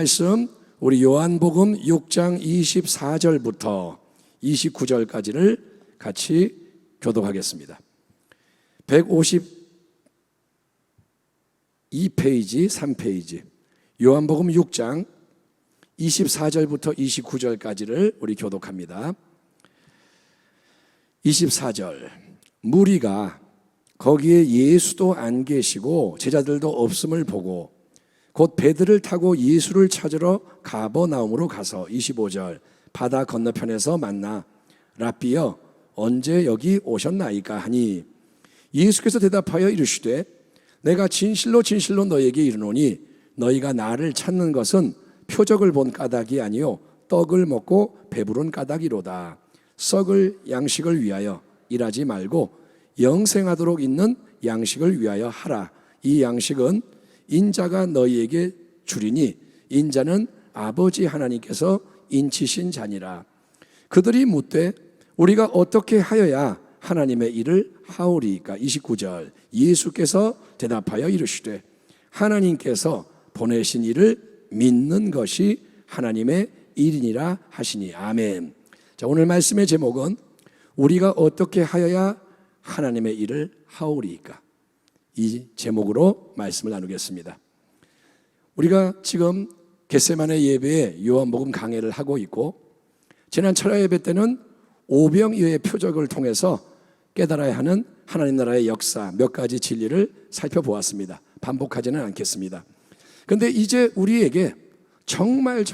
말씀 우리 요한복음 6장 24절부터 29절까지를 같이 교독하겠습니다. 152페이지 3페이지 요한복음 6장 24절부터 29절까지를 우리 교독합니다. 24절, 무리가 거기에 예수도 안 계시고 제자들도 없음을 보고 곧 배들을 타고 예수를 찾으러 가버나움으로 가서 25절, 바다 건너편에서 만나 랍비여 언제 여기 오셨나이까 하니 예수께서 대답하여 이르시되 내가 진실로 진실로 너희에게 이르노니 너희가 나를 찾는 것은 표적을 본 까닭이 아니요 떡을 먹고 배부른 까닭이로다. 썩을 양식을 위하여 일하지 말고 영생하도록 있는 양식을 위하여 하라. 이 양식은 인자가 너희에게 주리니 인자는 아버지 하나님께서 인치신 자니라. 그들이 묻되 우리가 어떻게 하여야 하나님의 일을 하오리이까. 29절, 예수께서 대답하여 이르시되 하나님께서 보내신 일을 믿는 것이 하나님의 일이니라 하시니. 아멘. 자, 오늘 말씀의 제목은 우리가 어떻게 하여야 하나님의 일을 하오리이까. 이 제목으로 말씀을 나누겠습니다. 우리가 지금 겟세마네 예배에 요한복음 강해를 하고 있고 지난 철야 예배 때는 오병이어의 표적을 통해서 깨달아야 하는 하나님 나라의 역사 몇 가지 진리를 살펴보았습니다. 반복하지는 않겠습니다. 그런데 이제 우리에게 정말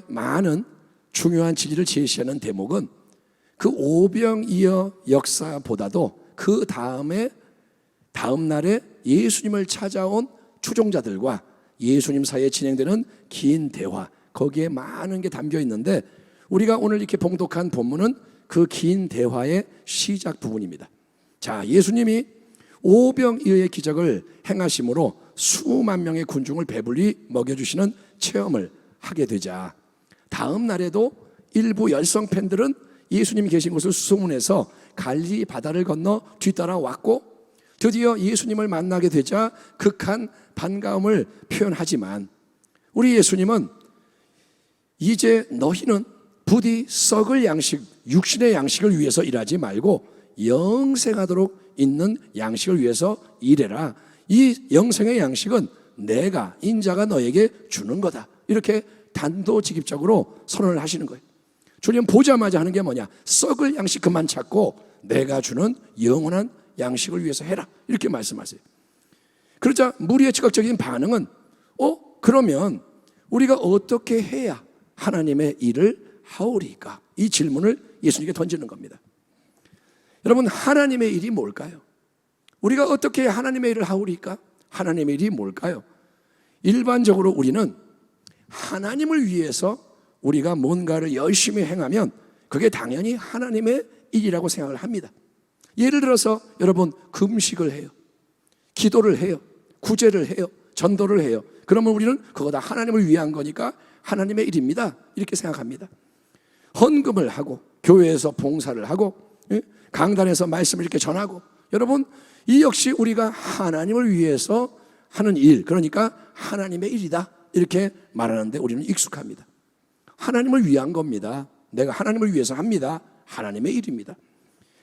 많은 중요한 진리를 제시하는 대목은 그 오병이어 역사보다도 그 다음 날에 예수님을 찾아온 추종자들과 예수님 사이에 진행되는 긴 대화, 거기에 많은 게 담겨 있는데 우리가 오늘 이렇게 봉독한 본문은 그 긴 대화의 시작 부분입니다. 자, 예수님이 오병이어의 기적을 행하심으로 수만 명의 군중을 배불리 먹여주시는 체험을 하게 되자 다음 날에도 일부 열성 팬들은 예수님이 계신 곳을 수소문해서 갈릴리 바다를 건너 뒤따라왔고 드디어 예수님을 만나게 되자 극한 반가움을 표현하지만 우리 예수님은 이제 너희는 부디 썩을 양식, 육신의 양식을 위해서 일하지 말고 영생하도록 있는 양식을 위해서 일해라. 이 영생의 양식은 내가 인자가 너에게 주는 거다. 이렇게 단도직입적으로 선언을 하시는 거예요. 주님 보자마자 하는 게 뭐냐? 썩을 양식 그만 찾고 내가 주는 영원한 양식을 위해서 해라. 이렇게 말씀하세요. 그러자 무리의 즉각적인 반응은 그러면 우리가 어떻게 해야 하나님의 일을 하오리까? 이 질문을 예수님께 던지는 겁니다. 여러분, 하나님의 일이 뭘까요? 우리가 어떻게 해야 하나님의 일을 하오리까? 하나님의 일이 뭘까요? 일반적으로 우리는 하나님을 위해서 우리가 뭔가를 열심히 행하면 그게 당연히 하나님의 일이라고 생각을 합니다. 예를 들어서 여러분 금식을 해요, 기도를 해요, 구제를 해요, 전도를 해요. 그러면 우리는 그거 다 하나님을 위한 거니까 하나님의 일입니다 이렇게 생각합니다. 헌금을 하고 교회에서 봉사를 하고 강단에서 말씀을 이렇게 전하고 여러분 이 역시 우리가 하나님을 위해서 하는 일, 그러니까 하나님의 일이다 이렇게 말하는데 우리는 익숙합니다. 하나님을 위한 겁니다. 내가 하나님을 위해서 합니다. 하나님의 일입니다.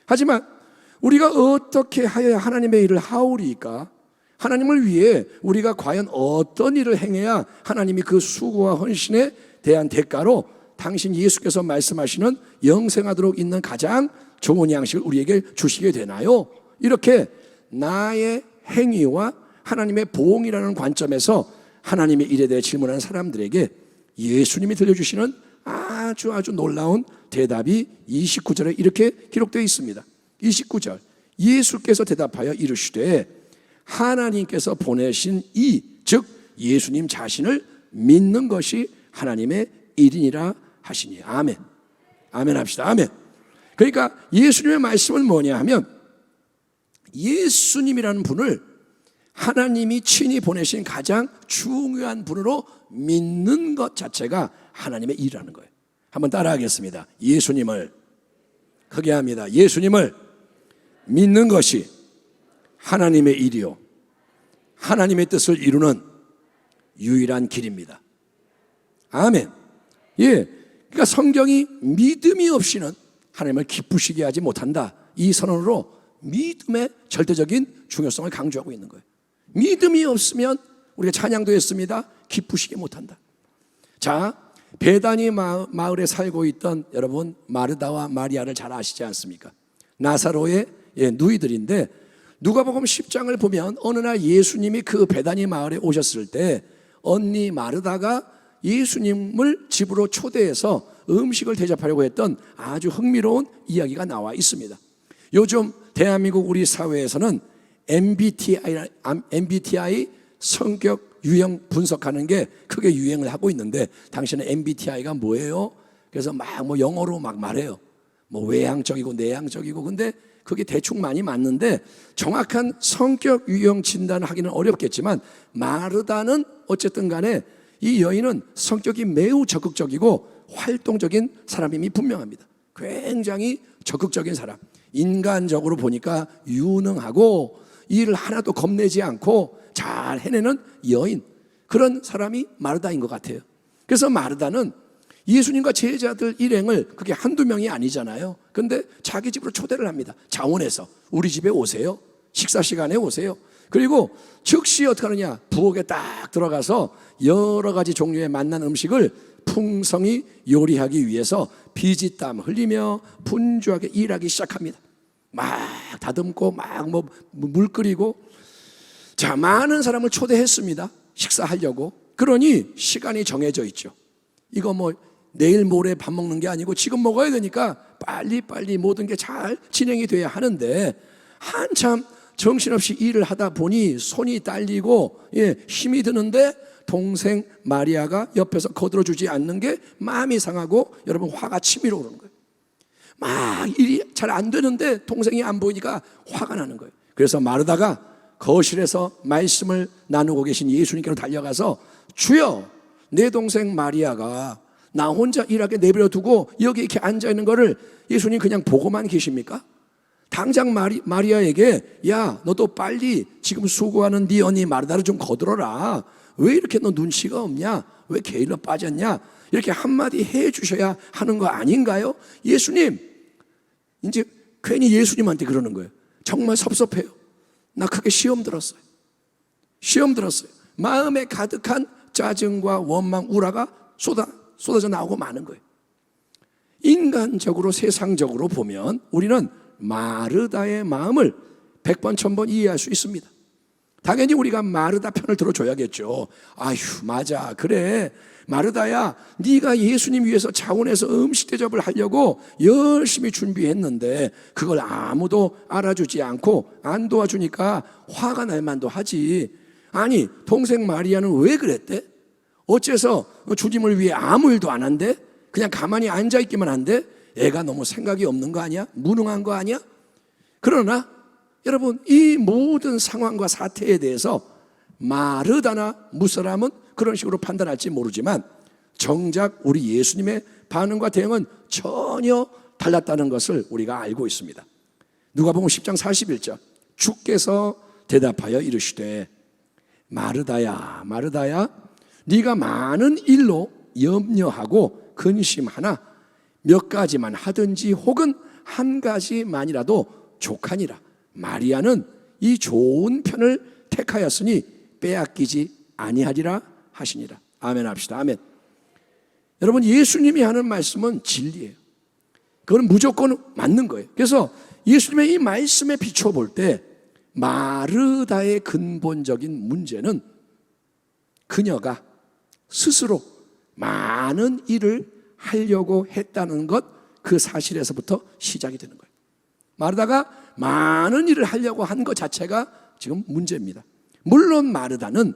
하지만 우리가 어떻게 하여야 하나님의 일을 하오리까? 하나님을 위해 우리가 과연 어떤 일을 행해야 하나님이 그 수고와 헌신에 대한 대가로 당신 예수께서 말씀하시는 영생하도록 있는 가장 좋은 양식을 우리에게 주시게 되나요? 이렇게 나의 행위와 하나님의 보응이라는 관점에서 하나님의 일에 대해 질문하는 사람들에게 예수님이 들려주시는 아주 놀라운 대답이 29절에 이렇게 기록되어 있습니다. 29절, 예수께서 대답하여 이르시되 하나님께서 보내신 즉 예수님 자신을 믿는 것이 하나님의 일이니라 하시니. 아멘. 아멘 합시다. 아멘. 그러니까 예수님의 말씀은 뭐냐 하면 예수님이라는 분을 하나님이 친히 보내신 가장 중요한 분으로 믿는 것 자체가 하나님의 일이라는 거예요. 한번 따라하겠습니다. 예수님을, 크게 합니다. 예수님을 믿는 것이 하나님의 일이요 하나님의 뜻을 이루는 유일한 길입니다. 아멘. 예. 그러니까 성경이 믿음이 없이는 하나님을 기쁘시게 하지 못한다. 이 선언으로 믿음의 절대적인 중요성을 강조하고 있는 거예요. 믿음이 없으면 우리가 찬양도 했습니다. 기쁘시게 못한다. 자, 베다니 마을에 살고 있던 여러분 마르다와 마리아를 잘 아시지 않습니까? 나사로의 누이들인데 누가복음 10장을 보면 어느 날 예수님이 그 베다니 마을에 오셨을 때 언니 마르다가 예수님을 집으로 초대해서 음식을 대접하려고 했던 아주 흥미로운 이야기가 나와 있습니다. 요즘 대한민국 우리 사회에서는 MBTI 성격 유형 분석하는 게 크게 유행을 하고 있는데 당신은 MBTI가 뭐예요? 그래서 막 영어로 막 말해요. 외향적이고 내향적이고. 근데 그게 대충 많이 맞는데 정확한 성격 유형 진단을 하기는 어렵겠지만 마르다는 어쨌든 간에 이 여인은 성격이 매우 적극적이고 활동적인 사람임이 분명합니다. 굉장히 적극적인 사람. 인간적으로 보니까 유능하고 일을 하나도 겁내지 않고 잘 해내는 여인, 그런 사람이 마르다인 것 같아요. 그래서 마르다는 예수님과 제자들 일행을, 그게 한두 명이 아니잖아요. 근데 자기 집으로 초대를 합니다. 자원해서 우리 집에 오세요. 식사 시간에 오세요. 그리고 즉시 어떻게 하느냐, 부엌에 딱 들어가서 여러 가지 종류의 맛난 음식을 풍성히 요리하기 위해서 피지땀 흘리며 분주하게 일하기 시작합니다. 막 다듬고 막 물 끓이고. 자, 많은 사람을 초대했습니다. 식사하려고. 그러니 시간이 정해져 있죠. 이거 내일 모레 밥 먹는 게 아니고 지금 먹어야 되니까 빨리빨리 모든 게 잘 진행이 돼야 하는데 한참 정신없이 일을 하다 보니 손이 딸리고 힘이 드는데 동생 마리아가 옆에서 거들어주지 않는 게 마음이 상하고 여러분 화가 치밀어 오르는 거예요. 막 일이 잘 안 되는데 동생이 안 보이니까 화가 나는 거예요. 그래서 마르다가 거실에서 말씀을 나누고 계신 예수님께로 달려가서 주여, 내 동생 마리아가 나 혼자 일하게 내버려 두고 여기 이렇게 앉아있는 거를 예수님 그냥 보고만 계십니까? 당장 마리아에게 야, 너도 빨리 지금 수고하는 네 언니 마르다를 좀 거들어라. 왜 이렇게 너 눈치가 없냐? 왜 게을러 빠졌냐? 이렇게 한마디 해 주셔야 하는 거 아닌가요? 예수님, 이제 괜히 예수님한테 그러는 거예요. 정말 섭섭해요. 나 크게 시험 들었어요. 마음에 가득한 짜증과 원망, 우라가 쏟아져 나오고 마는 거예요. 인간적으로, 세상적으로 보면 우리는 마르다의 마음을 100번 1000번 이해할 수 있습니다. 당연히 우리가 마르다 편을 들어줘야겠죠. 아휴, 맞아, 그래, 마르다야, 네가 예수님 위해서 자원해서 음식 대접을 하려고 열심히 준비했는데 그걸 아무도 알아주지 않고 안 도와주니까 화가 날 만도 하지. 아니, 동생 마리아는 왜 그랬대? 어째서 주님을 위해 아무 일도 안 한대? 그냥 가만히 앉아있기만 한대? 애가 너무 생각이 없는 거 아니야? 무능한 거 아니야? 그러나 여러분, 이 모든 상황과 사태에 대해서 마르다나 무사람은 그런 식으로 판단할지 모르지만 정작 우리 예수님의 반응과 대응은 전혀 달랐다는 것을 우리가 알고 있습니다. 누가복음 10장 41절, 주께서 대답하여 이르시되 마르다야, 마르다야, 네가 많은 일로 염려하고 근심하나 몇 가지만 하든지 혹은 한 가지만이라도 족하니라. 마리아는 이 좋은 편을 택하였으니 빼앗기지 아니하리라 하시니라. 아멘 합시다. 아멘. 여러분, 예수님이 하는 말씀은 진리예요. 그건 무조건 맞는 거예요. 그래서 예수님의 이 말씀에 비춰볼 때 마르다의 근본적인 문제는 그녀가 스스로 많은 일을 하려고 했다는 것, 그 사실에서부터 시작이 되는 거예요. 마르다가 많은 일을 하려고 한 것 자체가 지금 문제입니다. 물론 마르다는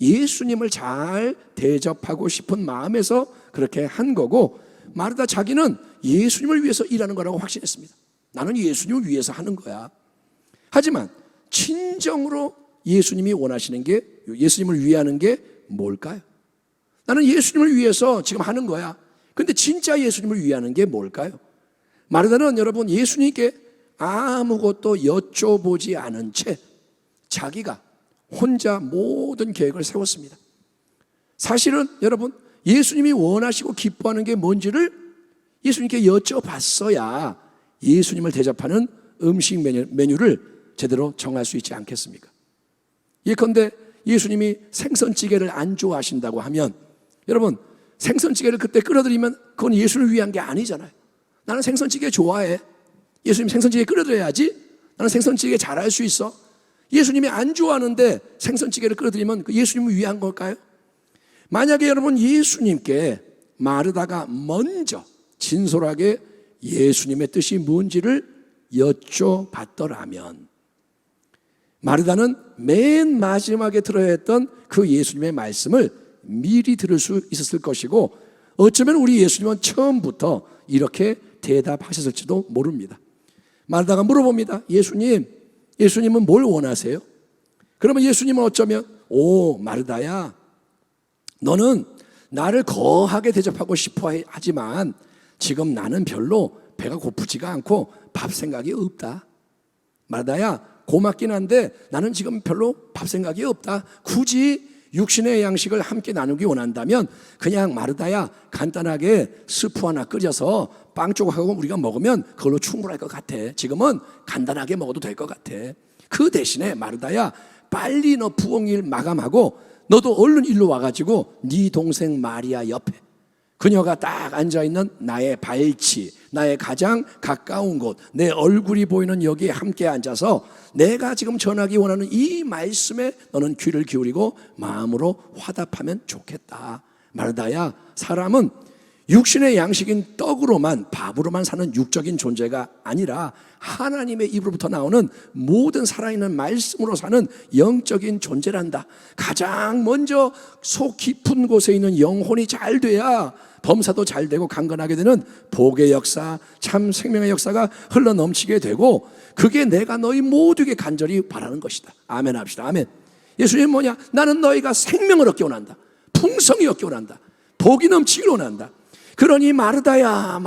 예수님을 잘 대접하고 싶은 마음에서 그렇게 한 거고, 마르다 자기는 예수님을 위해서 일하는 거라고 확신했습니다. 나는 예수님을 위해서 하는 거야. 하지만 진정으로 예수님이 원하시는 게, 예수님을 위하는 게 뭘까요? 나는 예수님을 위해서 지금 하는 거야. 근데 진짜 예수님을 위하는 게 뭘까요? 마르다는 여러분, 예수님께 아무것도 여쭤보지 않은 채 자기가 혼자 모든 계획을 세웠습니다. 사실은 여러분, 예수님이 원하시고 기뻐하는 게 뭔지를 예수님께 여쭤봤어야 예수님을 대접하는 음식 메뉴를 제대로 정할 수 있지 않겠습니까? 예컨대 예수님이 생선찌개를 안 좋아하신다고 하면, 여러분, 생선찌개를 그때 끓여드리면 그건 예수를 위한 게 아니잖아요. 나는 생선찌개 좋아해. 예수님 생선찌개 끓여드려야지. 나는 생선찌개 잘할 수 있어. 예수님이 안 좋아하는데 생선찌개를 끓여드리면 그 예수님을 위한 걸까요? 만약에 여러분 예수님께 마르다가 먼저 진솔하게 예수님의 뜻이 뭔지를 여쭤봤더라면, 마르다는 맨 마지막에 들어야 했던 그 예수님의 말씀을 미리 들을 수 있었을 것이고, 어쩌면 우리 예수님은 처음부터 이렇게 대답하셨을지도 모릅니다. 마르다가 물어봅니다. 예수님은 뭘 원하세요? 그러면 예수님은 어쩌면, 오 마르다야, 너는 나를 거하게 대접하고 싶어 하지만 지금 나는 별로 배가 고프지가 않고 밥 생각이 없다. 마르다야, 고맙긴 한데 나는 지금 별로 밥 생각이 없다. 굳이 육신의 양식을 함께 나누기 원한다면 그냥 마르다야, 간단하게 스프 하나 끓여서 빵 조각하고 우리가 먹으면 그걸로 충분할 것 같아. 지금은 간단하게 먹어도 될 것 같아. 그 대신에 마르다야, 빨리 너 부엌일 마감하고 너도 얼른 일로 와가지고 네 동생 마리아 옆에, 그녀가 딱 앉아있는 나의 발치, 나의 가장 가까운 곳, 내 얼굴이 보이는 여기에 함께 앉아서 내가 지금 전하기 원하는 이 말씀에 너는 귀를 기울이고 마음으로 화답하면 좋겠다. 마르다야, 사람은 육신의 양식인 떡으로만, 밥으로만 사는 육적인 존재가 아니라 하나님의 입으로부터 나오는 모든 살아있는 말씀으로 사는 영적인 존재란다. 가장 먼저 속 깊은 곳에 있는 영혼이 잘 돼야 범사도 잘 되고 강건하게 되는 복의 역사, 참 생명의 역사가 흘러넘치게 되고, 그게 내가 너희 모두에게 간절히 바라는 것이다. 아멘 합시다. 아멘. 예수님 뭐냐? 나는 너희가 생명을 얻기 원한다. 풍성히 얻기 원한다. 복이 넘치길 원한다. 그러니 마르다야,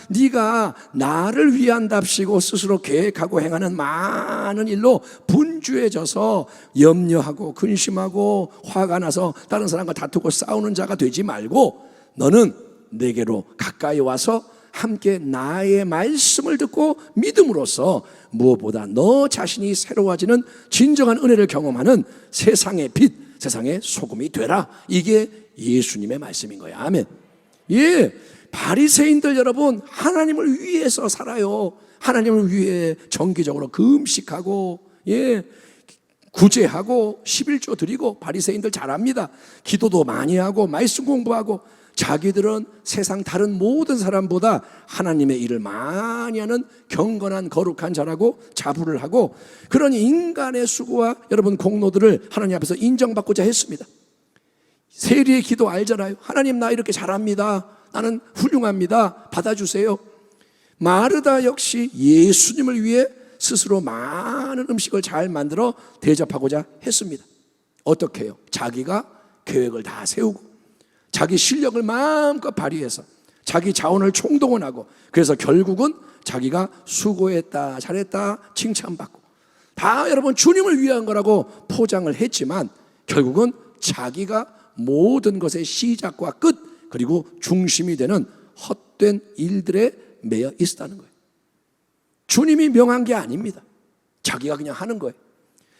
네가 나를 위한답시고 스스로 계획하고 행하는 많은 일로 분주해져서 염려하고 근심하고 화가 나서 다른 사람과 다투고 싸우는 자가 되지 말고, 너는 내게로 가까이 와서 함께 나의 말씀을 듣고 믿음으로써 무엇보다 너 자신이 새로워지는 진정한 은혜를 경험하는 세상의 빛, 세상의 소금이 되라. 이게 예수님의 말씀인 거예요. 아멘. 예, 바리새인들 여러분, 하나님을 위해서 살아요. 하나님을 위해 정기적으로 금식하고, 예, 구제하고 11조 드리고, 바리새인들 잘합니다. 기도도 많이 하고 말씀 공부하고, 자기들은 세상 다른 모든 사람보다 하나님의 일을 많이 하는 경건한 거룩한 자라고 자부를 하고, 그런 인간의 수고와 여러분 공로들을 하나님 앞에서 인정받고자 했습니다. 세리의 기도 알잖아요. 하나님, 나 이렇게 잘합니다. 나는 훌륭합니다. 받아주세요. 마르다 역시 예수님을 위해 스스로 많은 음식을 잘 만들어 대접하고자 했습니다. 어떻게 해요? 자기가 계획을 다 세우고 자기 실력을 마음껏 발휘해서 자기 자원을 총동원하고, 그래서 결국은 자기가 수고했다, 잘했다 칭찬받고, 다 여러분 주님을 위한 거라고 포장을 했지만 결국은 자기가 모든 것의 시작과 끝, 그리고 중심이 되는 헛된 일들에 매여 있었다는 거예요. 주님이 명한 게 아닙니다. 자기가 그냥 하는 거예요.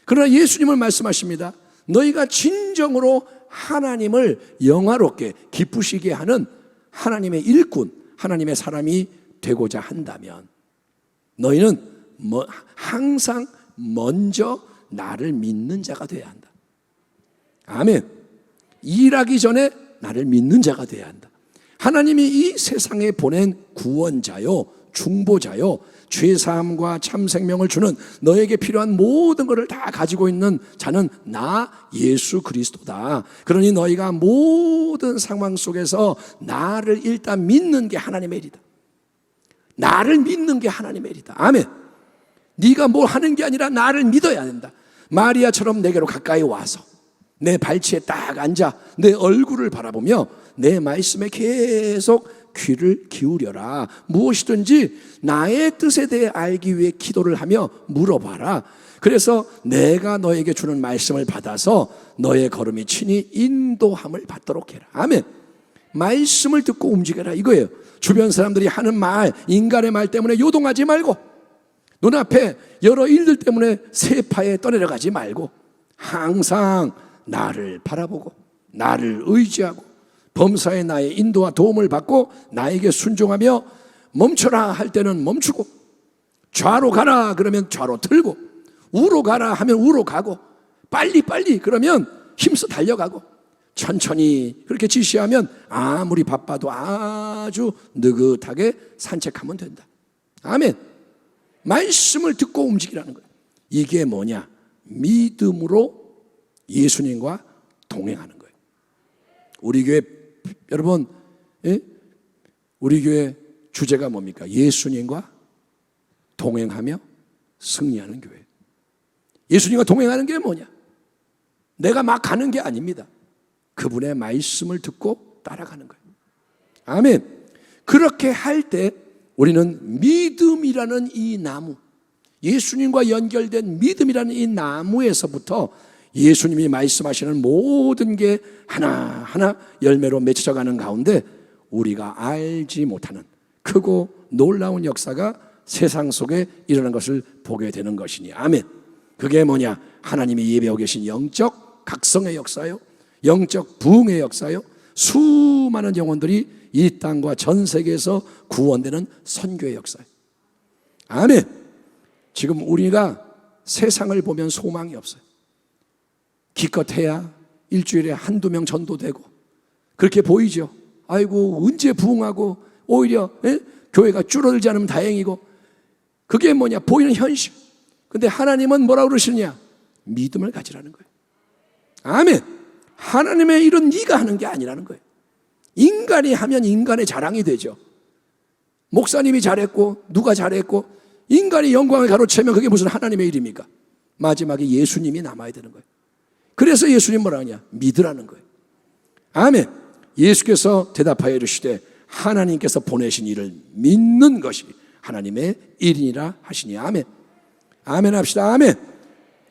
그러나 예수님은 말씀하십니다. 너희가 진정으로 하나님을 영화롭게 기쁘시게 하는 하나님의 일꾼, 하나님의 사람이 되고자 한다면 너희는 항상 먼저 나를 믿는 자가 되어야 한다. 아멘. 일하기 전에 나를 믿는 자가 되어야 한다. 하나님이 이 세상에 보낸 구원자요, 중보자요, 죄사함과 참 생명을 주는 너에게 필요한 모든 것을 다 가지고 있는 자는 나 예수 그리스도다. 그러니 너희가 모든 상황 속에서 나를 일단 믿는 게 하나님의 일이다. 나를 믿는 게 하나님의 일이다. 아멘. 네가 뭘 하는 게 아니라 나를 믿어야 된다. 마리아처럼 내게로 가까이 와서 내 발치에 딱 앉아 내 얼굴을 바라보며 내 말씀에 계속 귀를 기울여라. 무엇이든지 나의 뜻에 대해 알기 위해 기도를 하며 물어봐라. 그래서 내가 너에게 주는 말씀을 받아서 너의 걸음이 친히 인도함을 받도록 해라. 아멘. 말씀을 듣고 움직여라 이거예요. 주변 사람들이 하는 말, 인간의 말 때문에 요동하지 말고, 눈앞에 여러 일들 때문에 세파에 떠내려가지 말고 항상 나를 바라보고 나를 의지하고 범사의 나의 인도와 도움을 받고 나에게 순종하며 멈춰라 할 때는 멈추고, 좌로 가라 그러면 좌로 틀고, 우로 가라 하면 우로 가고, 빨리 그러면 힘써 달려가고, 천천히 그렇게 지시하면 아무리 바빠도 아주 느긋하게 산책하면 된다. 아멘. 말씀을 듣고 움직이라는 거예요. 이게 뭐냐? 믿음으로 예수님과 동행하는 거예요. 우리 교회 여러분, 우리 교회 주제가 뭡니까? 예수님과 동행하며 승리하는 교회. 예수님과 동행하는 게 뭐냐? 내가 막 가는 게 아닙니다. 그분의 말씀을 듣고 따라가는 거예요. 아멘. 그렇게 할 때 우리는 믿음이라는 이 나무, 예수님과 연결된 믿음이라는 이 나무에서부터 예수님이 말씀하시는 모든 게 하나하나 열매로 맺혀져 가는 가운데 우리가 알지 못하는 크고 놀라운 역사가 세상 속에 일어난 것을 보게 되는 것이니. 아멘. 그게 뭐냐? 하나님이 예배하고 계신 영적 각성의 역사요, 영적 부흥의 역사요, 수많은 영혼들이 이 땅과 전 세계에서 구원되는 선교의 역사예요. 아멘. 지금 우리가 세상을 보면 소망이 없어요. 기껏해야 일주일에 한두 명 전도되고 그렇게 보이죠. 아이고 언제 부흥하고 오히려 교회가 줄어들지 않으면 다행이고, 그게 뭐냐? 보이는 현실. 근데 하나님은 뭐라고 그러시느냐? 믿음을 가지라는 거예요. 아멘. 하나님의 일은 네가 하는 게 아니라는 거예요. 인간이 하면 인간의 자랑이 되죠. 목사님이 잘했고 누가 잘했고 인간이 영광을 가로채면 그게 무슨 하나님의 일입니까? 마지막에 예수님이 남아야 되는 거예요. 그래서 예수님 뭐라 하냐? 믿으라는 거예요. 아멘. 예수께서 대답하여 이르시되 하나님께서 보내신 일을 믿는 것이 하나님의 일이라 하시니. 아멘. 아멘 합시다. 아멘.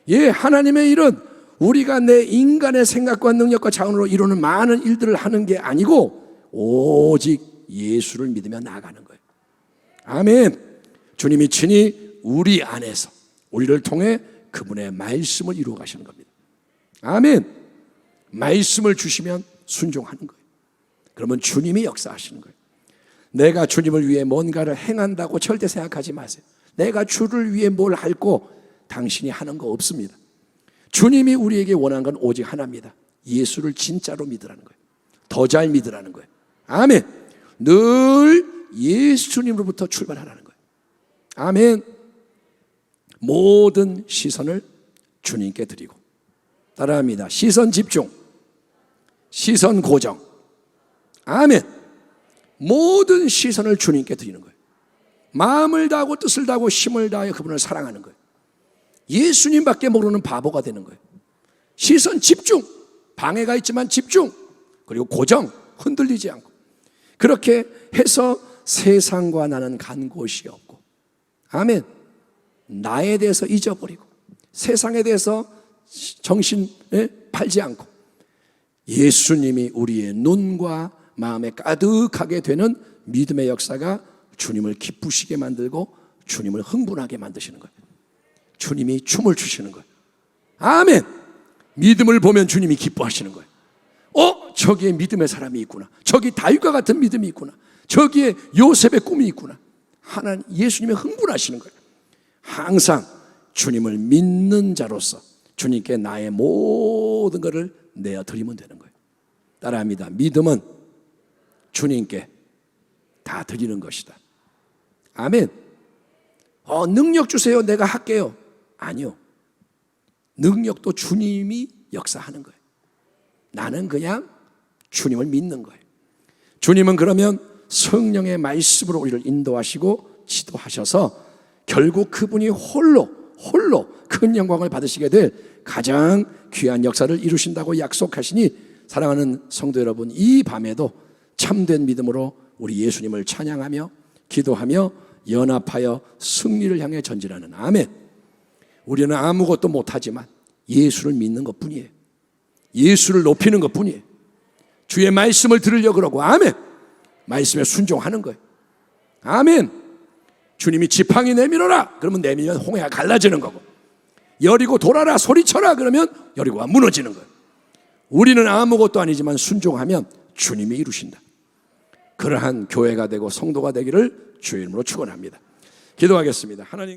예, 하나님의 일은 우리가 내 인간의 생각과 능력과 자원으로 이루는 많은 일들을 하는 게 아니고 오직 예수를 믿으며 나아가는 거예요. 아멘. 주님이 친히 우리 안에서 우리를 통해 그분의 말씀을 이루어 가시는 겁니다. 아멘. 말씀을 주시면 순종하는 거예요. 그러면 주님이 역사하시는 거예요. 내가 주님을 위해 뭔가를 행한다고 절대 생각하지 마세요. 내가 주를 위해 뭘 할고 당신이 하는 거 없습니다. 주님이 우리에게 원하는 건 오직 하나입니다. 예수를 진짜로 믿으라는 거예요. 더 잘 믿으라는 거예요. 아멘. 늘 예수님으로부터 출발하라는 거예요. 아멘. 모든 시선을 주님께 드리고, 따라합니다. 시선 집중, 시선 고정. 아멘. 모든 시선을 주님께 드리는 거예요. 마음을 다하고 뜻을 다하고 힘을 다하여 그분을 사랑하는 거예요. 예수님밖에 모르는 바보가 되는 거예요. 시선 집중, 방해가 있지만 집중, 그리고 고정, 흔들리지 않고, 그렇게 해서 세상과 나는 간 곳이 없고, 아멘. 나에 대해서 잊어버리고 세상에 대해서 정신 팔지 않고 예수님이 우리의 눈과 마음에 가득하게 되는 믿음의 역사가 주님을 기쁘시게 만들고 주님을 흥분하게 만드시는 거예요. 주님이 춤을 추시는 거예요. 아멘. 믿음을 보면 주님이 기뻐하시는 거예요. 저기에 믿음의 사람이 있구나. 저기 다윗과 같은 믿음이 있구나. 저기에 요셉의 꿈이 있구나. 하나님, 예수님이 흥분하시는 거예요. 항상 주님을 믿는 자로서 주님께 나의 모든 것을 내어드리면 되는 거예요. 따라합니다. 믿음은 주님께 다 드리는 것이다. 아멘. 능력 주세요. 내가 할게요. 아니요. 능력도 주님이 역사하는 거예요. 나는 그냥 주님을 믿는 거예요. 주님은 그러면 성령의 말씀으로 우리를 인도하시고 지도하셔서 결국 그분이 홀로 큰 영광을 받으시게 될 가장 귀한 역사를 이루신다고 약속하시니, 사랑하는 성도 여러분, 이 밤에도 참된 믿음으로 우리 예수님을 찬양하며 기도하며 연합하여 승리를 향해 전진하는. 아멘. 우리는 아무것도 못하지만 예수를 믿는 것뿐이에요. 예수를 높이는 것뿐이에요. 주의 말씀을 들으려고 그러고, 아멘. 말씀에 순종하는 거예요. 아멘. 주님이 지팡이 내밀어라 그러면 내밀면 홍해가 갈라지는 거고, 여리고 돌아라 소리쳐라 그러면 여리고가 무너지는 거예요. 우리는 아무것도 아니지만 순종하면 주님이 이루신다. 그러한 교회가 되고 성도가 되기를 주의 이름으로 축원합니다. 기도하겠습니다. 하나님.